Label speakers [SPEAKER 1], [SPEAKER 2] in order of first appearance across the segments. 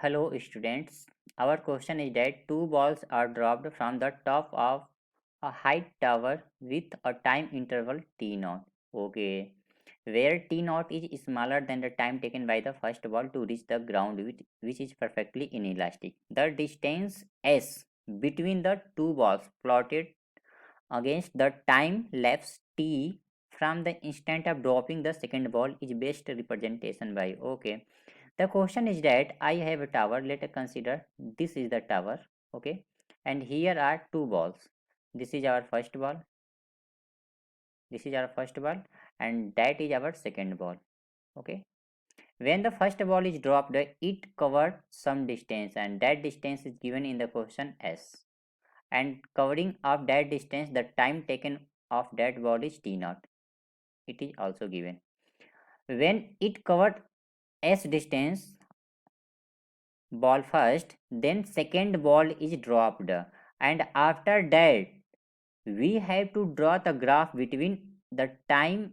[SPEAKER 1] Hello students, our question is that two balls are dropped from the top of a high tower with a time interval t naught. Okay, where t naught is smaller than the time taken by the first ball to reach the ground which is perfectly inelastic. The distance s between the two balls plotted against the time lapse t from the instant of dropping the second ball is best representation by. Okay, the question is that I have a tower. Let us consider this is the tower. Okay, and here are two balls. This is our first ball, this is our first ball, and that is our second ball. Okay, when the first ball is dropped, it covered some distance, and that distance is given in the question s, and covering of that distance, the time taken of that ball is t naught. It is also given. When it covered s distance ball first, then second ball is dropped, and after that we have to draw the graph between the time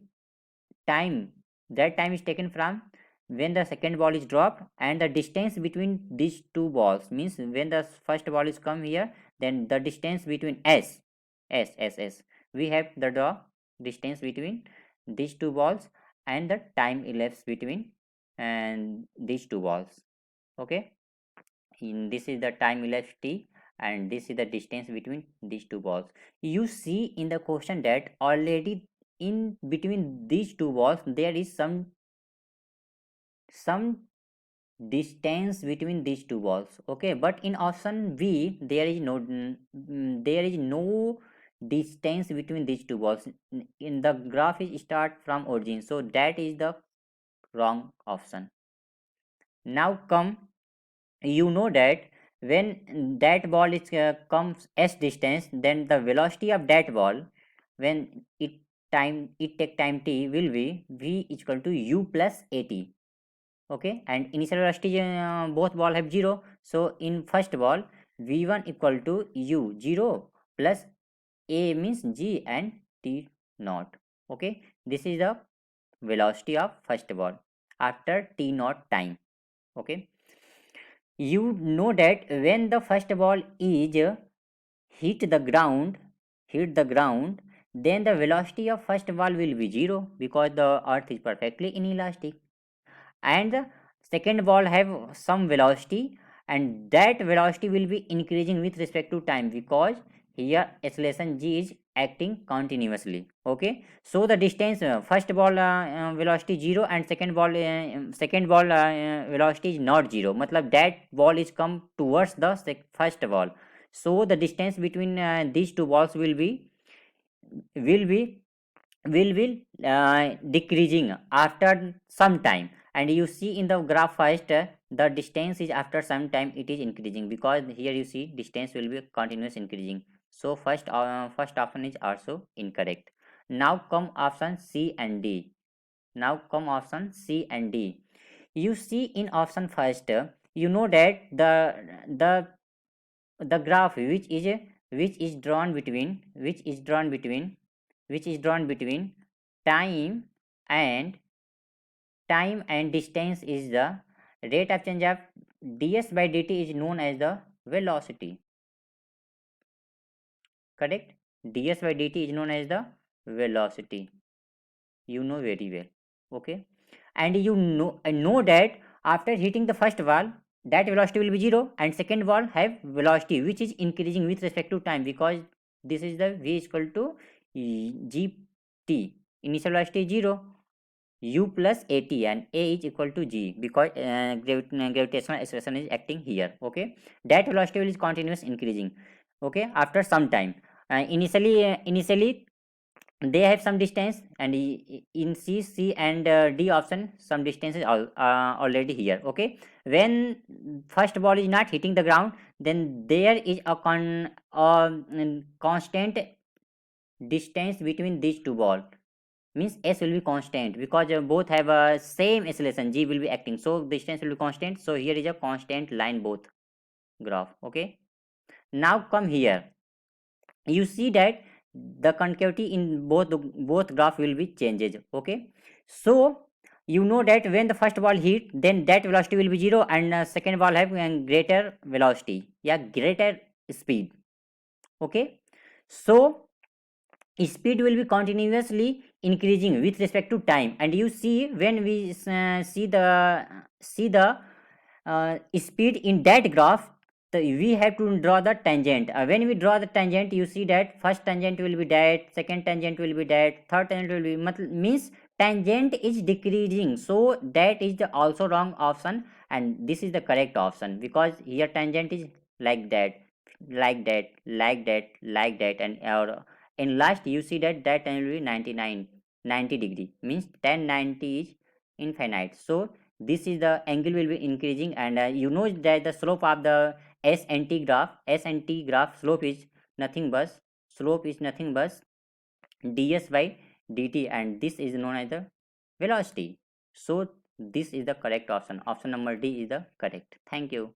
[SPEAKER 1] that time is taken from when the second ball is dropped, and the distance between these two balls, means when the first ball is come here, then the distance between s we have the draw distance between these two balls and the time elapsed between and these two balls. Okay, in this is the time elapsed t, and this is the distance between these two balls. You see in the question that already in between these two balls there is some distance between these two balls. Okay, but in option b there is there is no distance between these two balls. In the graph is start from origin, so that is the wrong option. Now come, you know that when that ball is comes s distance, then the velocity of that ball when it take time t will be v is equal to u plus at. Okay, and initial velocity both ball have 0, so in first ball v1 equal to u 0 plus a means g and t naught. Okay, this is the velocity of first ball after t naught time. Okay, you know that when the first ball is hit the ground hit the ground, then the velocity of first ball will be 0 because the earth is perfectly inelastic, and the second ball have some velocity, and that velocity will be increasing with respect to time because here acceleration g is acting continuously. Okay, so the distance first ball velocity 0 and second ball velocity is not 0, matlab that ball is come towards the first ball, so the distance between these two balls will be decreasing after some time. And you see in the graph first, the distance is after some time it is increasing because here you see distance will be continuous increasing, so first option is also incorrect. Now come option c and d. Now come option c and d. You see in option first, you know that the the graph which is drawn between time and distance is the rate of change of ds by dt is known as the velocity. Correct, ds by dt is known as the velocity, you know very well. Okay, and you know that after hitting the first ball, that velocity will be 0, and second ball have velocity which is increasing with respect to time because this is the v is equal to gt. Initial velocity is 0, u plus at, and a is equal to g because gravitational acceleration is acting here. Okay, that velocity will is continuous increasing. Okay, after some time, initially they have some distance, and in c and d option some distance is already here. Okay, when first ball is not hitting the ground, then there is a constant distance between these two balls, means s will be constant because both have a same acceleration, g will be acting, so distance will be constant, so here is a constant line both graph. Okay, now come here, you see that the concavity in both graph will be changes. Okay, so you know that when the first ball hit, then that velocity will be 0, and second ball have greater velocity, yeah, greater speed. Okay, so speed will be continuously increasing with respect to time, and you see when we see the speed in that graph, we have to draw the tangent. When we draw the tangent, you see that first tangent will be that, second tangent will be that, third tangent will be means tangent is decreasing, so that is the also wrong option, and this is the correct option, because here tangent is like that, like that, like that, like that, and in last you see that that angle will be 90 degree, means tan 90 is infinite. So this is the angle will be increasing, and you know that the slope of the S and T graph slope is nothing but ds by dt, and this is known as the velocity. So this is the correct option. Option number D is the correct. Thank you.